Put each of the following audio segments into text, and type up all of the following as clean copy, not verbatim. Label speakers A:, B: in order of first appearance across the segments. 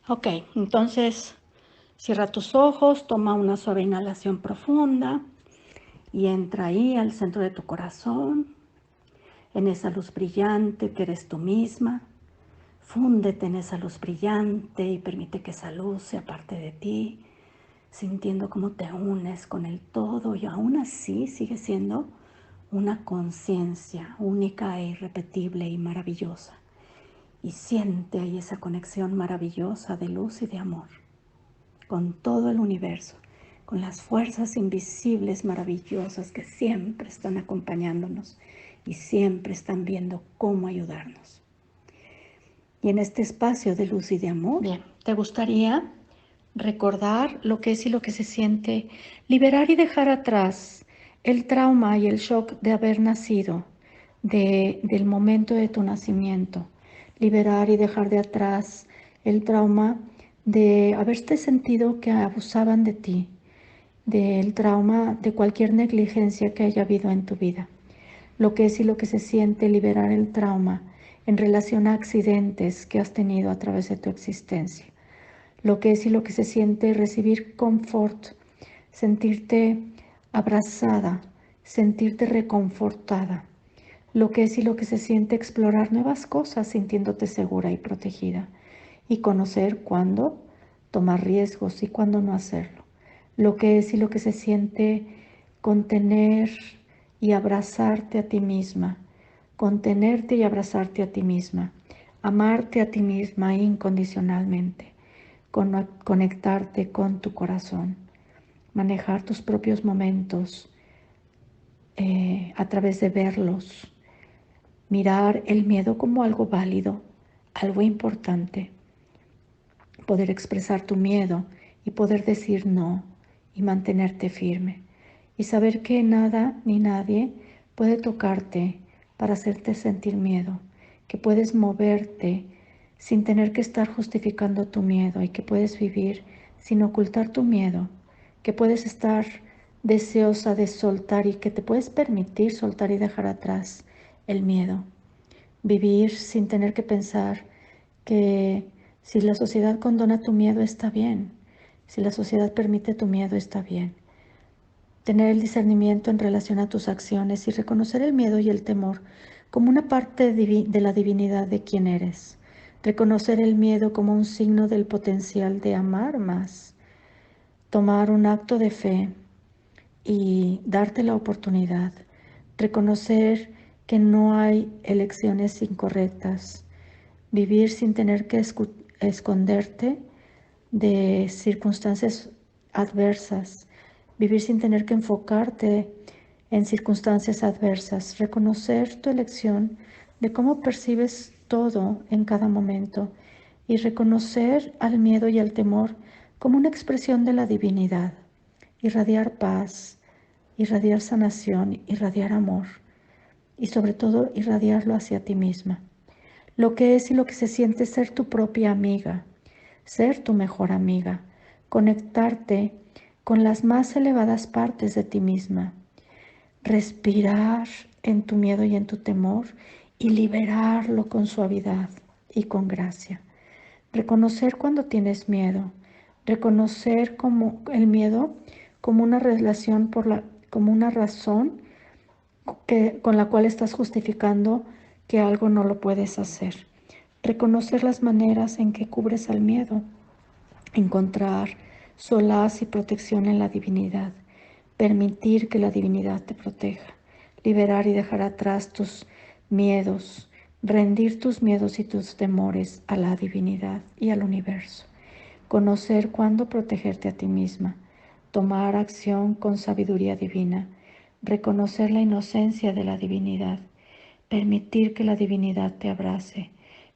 A: Ok, entonces cierra tus ojos, toma una suave inhalación profunda y entra ahí al centro de tu corazón, en esa luz brillante que eres tú misma. Fúndete en esa luz brillante y permite que esa luz sea parte de ti, sintiendo cómo te unes con el todo y aún así sigue siendo una conciencia única e irrepetible y maravillosa. Y siente ahí esa conexión maravillosa de luz y de amor con todo el universo, con las fuerzas invisibles maravillosas que siempre están acompañándonos y siempre están viendo cómo ayudarnos. Y en este espacio de luz y de amor, bien, ¿te gustaría recordar lo que es y lo que se siente, liberar y dejar atrás el trauma y el shock de haber nacido, del momento de tu nacimiento? Liberar y dejar de atrás el trauma de haberte sentido que abusaban de ti, del trauma de cualquier negligencia que haya habido en tu vida. Lo que es y lo que se siente liberar el trauma en relación a accidentes que has tenido a través de tu existencia. Lo que es y lo que se siente recibir confort, sentirte abrazada, sentirte reconfortada. Lo que es y lo que se siente explorar nuevas cosas sintiéndote segura y protegida. Y conocer cuándo tomar riesgos y cuándo no hacerlo. Lo que es y lo que se siente contener y abrazarte a ti misma. Contenerte y abrazarte a ti misma. Amarte a ti misma incondicionalmente. Conectarte con tu corazón. Manejar tus propios momentos a través de verlos. Mirar el miedo como algo válido, algo importante. Poder expresar tu miedo y poder decir no y mantenerte firme. Y saber que nada ni nadie puede tocarte para hacerte sentir miedo. Que puedes moverte sin tener que estar justificando tu miedo y que puedes vivir sin ocultar tu miedo. Que puedes estar deseosa de soltar y que te puedes permitir soltar y dejar atrás el miedo. Vivir sin tener que pensar que si la sociedad condona tu miedo está bien, si la sociedad permite tu miedo está bien. Tener el discernimiento en relación a tus acciones y reconocer el miedo y el temor como una parte de la divinidad de quien eres. Reconocer el miedo como un signo del potencial de amar más. Tomar un acto de fe y darte la oportunidad. Reconocer que no hay elecciones incorrectas. Vivir sin tener que esconderte de circunstancias adversas. Vivir sin tener que enfocarte en circunstancias adversas. Reconocer tu elección de cómo percibes todo en cada momento y reconocer al miedo y al temor como una expresión de la divinidad. Irradiar paz, irradiar sanación, irradiar amor y sobre todo irradiarlo hacia ti misma. Lo que es y lo que se siente ser tu propia amiga, ser tu mejor amiga, conectarte con las más elevadas partes de ti misma, respirar en tu miedo y en tu temor y liberarlo con suavidad y con gracia. Reconocer cuando tienes miedo, reconocer como el miedo como una relación como una razón con la cual estás justificando que algo no lo puedes hacer. Reconocer las maneras en que cubres al miedo, encontrar solaz y protección en la divinidad, permitir que la divinidad te proteja, liberar y dejar atrás tus miedos, rendir tus miedos y tus temores a la divinidad y al universo, conocer cuándo protegerte a ti misma, tomar acción con sabiduría divina, reconocer la inocencia de la divinidad, permitir que la divinidad te abrace,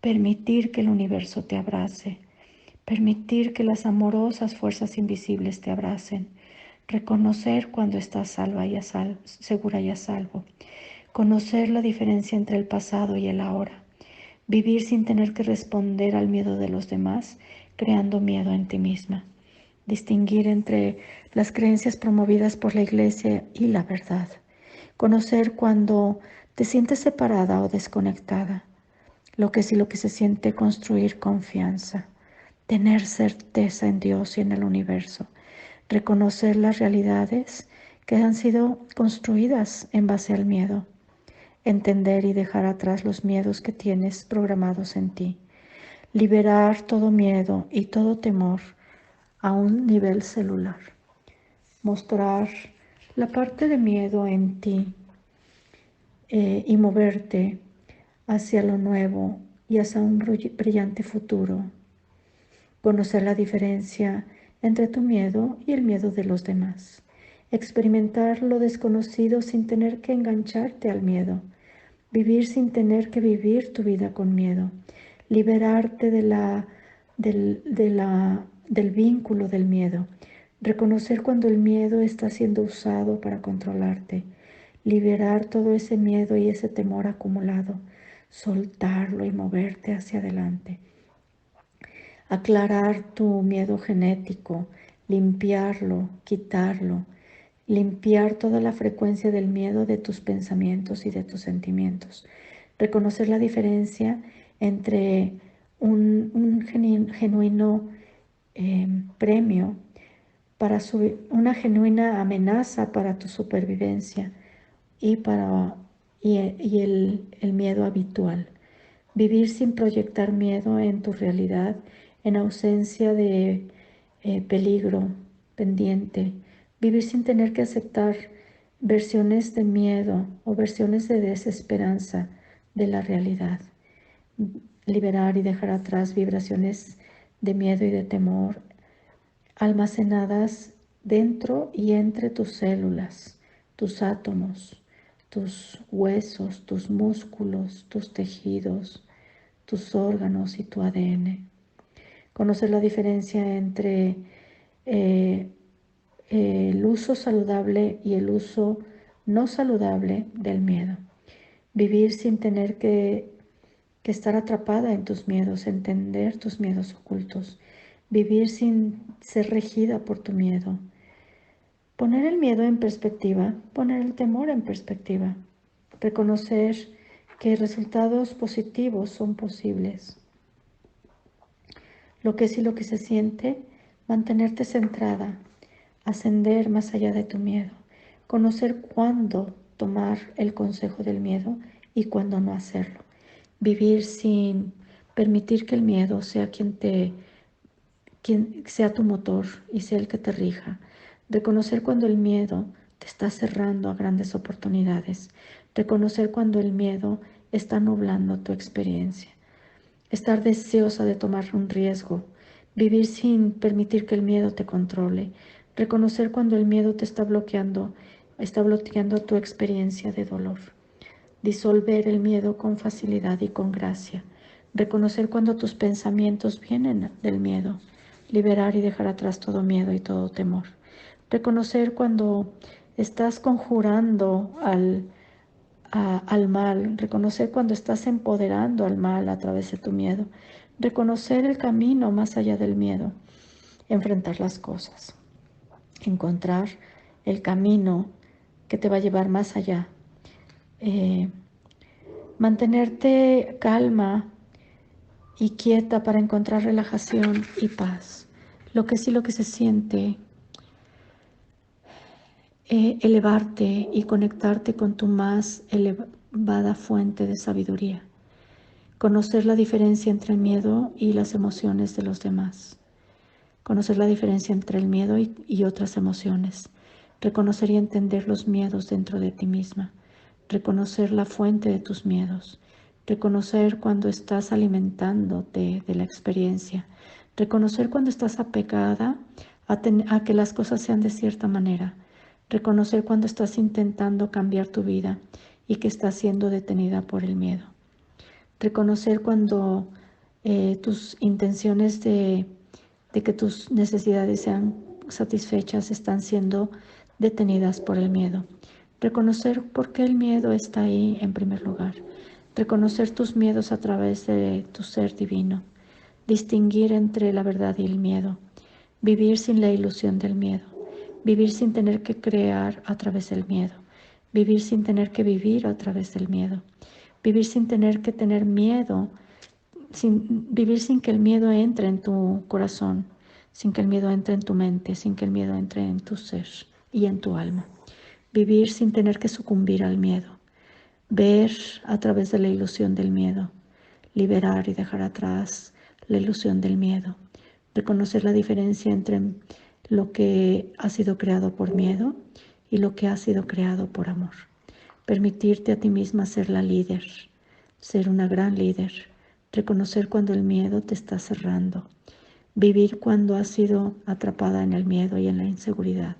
A: permitir que el universo te abrace, permitir que las amorosas fuerzas invisibles te abracen, reconocer cuando estás segura y a salvo, conocer la diferencia entre el pasado y el ahora, vivir sin tener que responder al miedo de los demás, creando miedo en ti misma, distinguir entre las creencias promovidas por la iglesia y la verdad, conocer cuando te sientes separada o desconectada, lo que es y lo que se siente construir confianza, tener certeza en Dios y en el universo, reconocer las realidades que han sido construidas en base al miedo, entender y dejar atrás los miedos que tienes programados en ti, liberar todo miedo y todo temor a un nivel celular, mostrar la parte de miedo en ti y moverte hacia lo nuevo y hacia un brillante futuro. Conocer la diferencia entre tu miedo y el miedo de los demás. Experimentar lo desconocido sin tener que engancharte al miedo. Vivir sin tener que vivir tu vida con miedo. Liberarte del vínculo del miedo. Reconocer cuando el miedo está siendo usado para controlarte. Liberar todo ese miedo y ese temor acumulado. Soltarlo y moverte hacia adelante. Aclarar tu miedo genético, limpiarlo, quitarlo, limpiar toda la frecuencia del miedo de tus pensamientos y de tus sentimientos. Reconocer la diferencia entre un genuino premio para una genuina amenaza para tu supervivencia y el miedo habitual. Vivir sin proyectar miedo en tu realidad, en ausencia de peligro pendiente. Vivir sin tener que aceptar versiones de miedo o versiones de desesperanza de la realidad. Liberar y dejar atrás vibraciones de miedo y de temor almacenadas dentro y entre tus células, tus átomos, tus huesos, tus músculos, tus tejidos, tus órganos y tu ADN. Conocer la diferencia entre el uso saludable y el uso no saludable del miedo. Vivir sin tener que estar atrapada en tus miedos, entender tus miedos ocultos. Vivir sin ser regida por tu miedo. Poner el miedo en perspectiva, poner el temor en perspectiva. Reconocer que resultados positivos son posibles. Lo que es y lo que se siente, mantenerte centrada, ascender más allá de tu miedo. Conocer cuándo tomar el consejo del miedo y cuándo no hacerlo. Vivir sin permitir que el miedo sea quien sea tu motor y sea el que te rija. Reconocer cuando el miedo te está cerrando a grandes oportunidades. Reconocer cuando el miedo está nublando tu experiencia. Estar deseosa de tomar un riesgo. Vivir sin permitir que el miedo te controle. Reconocer cuando el miedo te está bloqueando tu experiencia de dolor. Disolver el miedo con facilidad y con gracia. Reconocer cuando tus pensamientos vienen del miedo. Liberar y dejar atrás todo miedo y todo temor. Reconocer cuando estás conjurando al mal. Reconocer cuando estás empoderando al mal a través de tu miedo. Reconocer el camino más allá del miedo. Enfrentar las cosas. Encontrar el camino que te va a llevar más allá. Mantenerte calma y quieta para encontrar relajación y paz. Lo que sí, lo que se siente, elevarte y conectarte con tu más elevada fuente de sabiduría. Conocer la diferencia entre el miedo y las emociones de los demás. Conocer la diferencia entre el miedo y otras emociones. Reconocer y entender los miedos dentro de ti misma. Reconocer la fuente de tus miedos. Reconocer cuando estás alimentándote de la experiencia. Reconocer cuando estás apegada a que las cosas sean de cierta manera. Reconocer cuando estás intentando cambiar tu vida y que estás siendo detenida por el miedo. Reconocer cuando tus intenciones de que tus necesidades sean satisfechas están siendo detenidas por el miedo. Reconocer por qué el miedo está ahí en primer lugar. Reconocer tus miedos a través de tu ser divino. Distinguir entre la verdad y el miedo. Vivir sin la ilusión del miedo. Vivir sin tener que crear a través del miedo. Vivir sin tener que vivir a través del miedo. Vivir sin tener que tener miedo vivir sin que el miedo entre en tu corazón, sin que el miedo entre en tu mente, sin que el miedo entre en tu ser y en tu alma. Vivir sin tener que sucumbir al miedo. Ver a través de la ilusión del miedo. Liberar y dejar atrás la ilusión del miedo. Reconocer la diferencia entre lo que ha sido creado por miedo y lo que ha sido creado por amor. Permitirte a ti misma ser la líder, ser una gran líder. Reconocer cuando el miedo te está cerrando. Vivir cuando has sido atrapada en el miedo y en la inseguridad.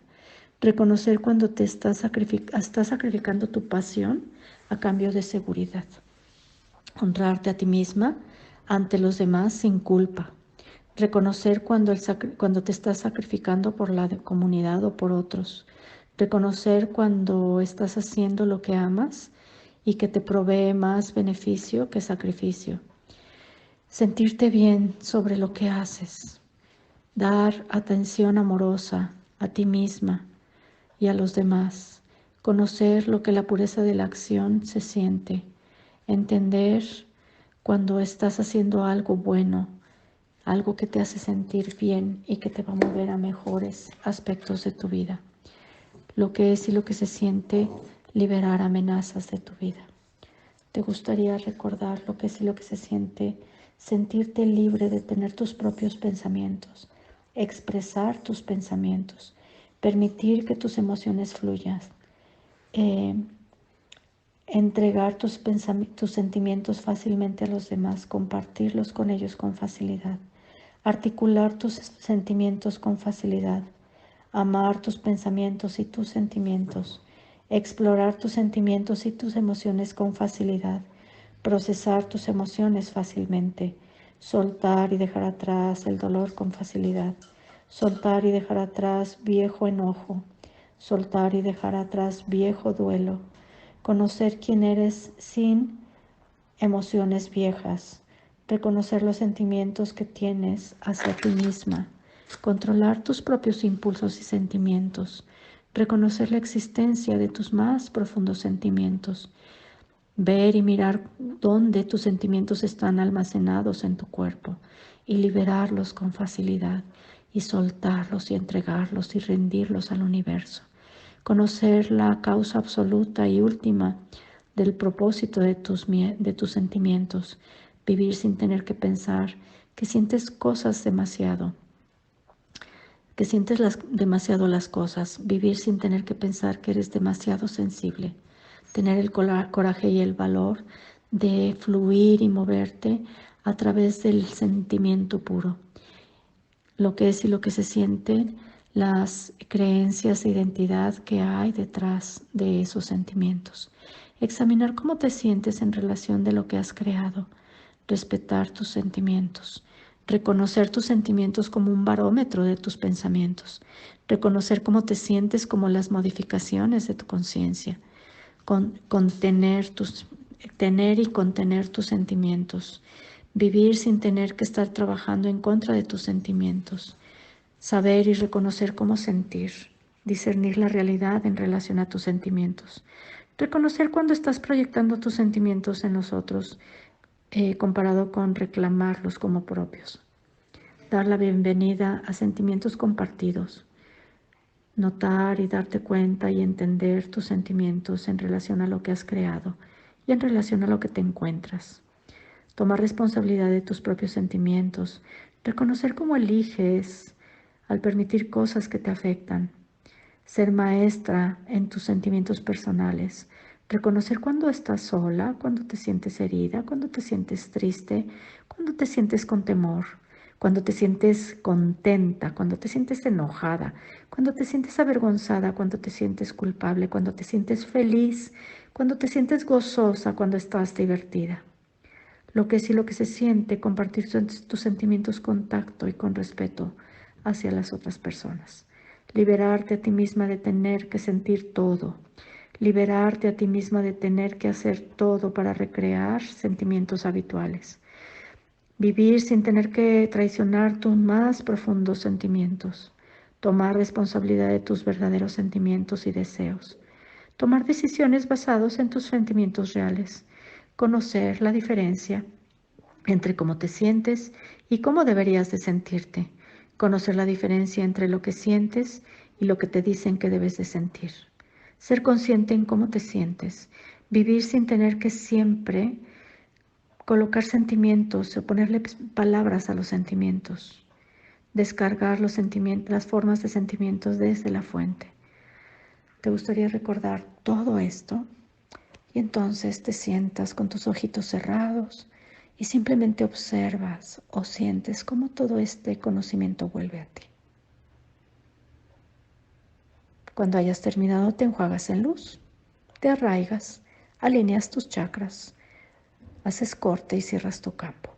A: Reconocer cuando te estás sacrificando tu pasión a cambio de seguridad. Honrarte a ti misma ante los demás sin culpa. Reconocer cuando te estás sacrificando por la comunidad o por otros. Reconocer cuando estás haciendo lo que amas y que te provee más beneficio que sacrificio. Sentirte bien sobre lo que haces. Dar atención amorosa a ti misma y a los demás. Conocer lo que la pureza de la acción se siente. Entender cuando estás haciendo algo bueno, algo que te hace sentir bien y que te va a mover a mejores aspectos de tu vida. Lo que es y lo que se siente liberar amenazas de tu vida. ¿Te gustaría recordar lo que es y lo que se siente sentirte libre de tener tus propios pensamientos, expresar tus pensamientos, permitir que tus emociones fluyan, entregar tus sentimientos fácilmente a los demás, compartirlos con ellos con facilidad, articular tus sentimientos con facilidad, amar tus pensamientos y tus sentimientos, explorar tus sentimientos y tus emociones con facilidad, procesar tus emociones fácilmente, soltar y dejar atrás el dolor con facilidad, soltar y dejar atrás viejo enojo, soltar y dejar atrás viejo duelo, conocer quién eres sin emociones viejas, reconocer los sentimientos que tienes hacia ti misma, controlar tus propios impulsos y sentimientos, reconocer la existencia de tus más profundos sentimientos, ver y mirar dónde tus sentimientos están almacenados en tu cuerpo y liberarlos con facilidad y soltarlos y entregarlos y rendirlos al universo. Conocer la causa absoluta y última del propósito de tus sentimientos. Vivir sin tener que pensar que sientes cosas demasiado, que sientes demasiado las cosas. Vivir sin tener que pensar que eres demasiado sensible. Tener el coraje y el valor de fluir y moverte a través del sentimiento puro. Lo que es y lo que se siente, las creencias e identidad que hay detrás de esos sentimientos. Examinar cómo te sientes en relación de lo que has creado. Respetar tus sentimientos. Reconocer tus sentimientos como un barómetro de tus pensamientos. Reconocer cómo te sientes como las modificaciones de tu conciencia. Tener y contener tus sentimientos. Vivir sin tener que estar trabajando en contra de tus sentimientos. Saber y reconocer cómo sentir. Discernir la realidad en relación a tus sentimientos. Reconocer cuando estás proyectando tus sentimientos en los otros, comparado con reclamarlos como propios. Dar la bienvenida a sentimientos compartidos. Notar y darte cuenta y entender tus sentimientos en relación a lo que has creado y en relación a lo que te encuentras. Tomar responsabilidad de tus propios sentimientos. Reconocer cómo eliges al permitir cosas que te afectan. Ser maestra en tus sentimientos personales. Reconocer cuando estás sola, cuando te sientes herida, cuando te sientes triste, cuando te sientes con temor, cuando te sientes contenta, cuando te sientes enojada, cuando te sientes avergonzada, cuando te sientes culpable, cuando te sientes feliz, cuando te sientes gozosa, cuando estás divertida. Lo que es y lo que se siente, compartir tus sentimientos con tacto y con respeto hacia las otras personas. Liberarte a ti misma de tener que sentir todo. Liberarte a ti misma de tener que hacer todo para recrear sentimientos habituales. Vivir sin tener que traicionar tus más profundos sentimientos. Tomar responsabilidad de tus verdaderos sentimientos y deseos. Tomar decisiones basadas en tus sentimientos reales. Conocer la diferencia entre cómo te sientes y cómo deberías de sentirte. Conocer la diferencia entre lo que sientes y lo que te dicen que debes de sentir. Ser consciente en cómo te sientes. Vivir sin tener que siempre colocar sentimientos o ponerle palabras a los sentimientos. Descargar los sentimientos, las formas de sentimientos desde la fuente. ¿Te gustaría recordar todo esto? Y entonces te sientas con tus ojitos cerrados y simplemente observas o sientes cómo todo este conocimiento vuelve a ti. Cuando hayas terminado, te enjuagas en luz, te arraigas, alineas tus chakras, haces corte y cierras tu campo.